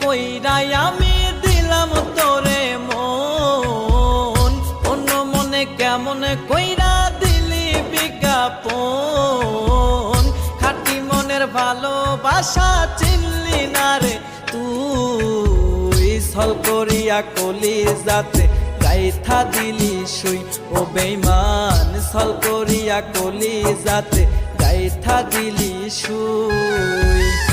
কইরাই আমি দিলাম তোরে মন, অন্য মনে কেমন কইরা দিলি বিজ্ঞাপন। খাঁটি মনের ভালোবাসা চিনলি না রে তুই, ছল করিয়া কলিজাতে গাইথা দিলি সুই। ও বেঈমান ছল করিয়া কলিজাতে গাইথা দিলি সুই।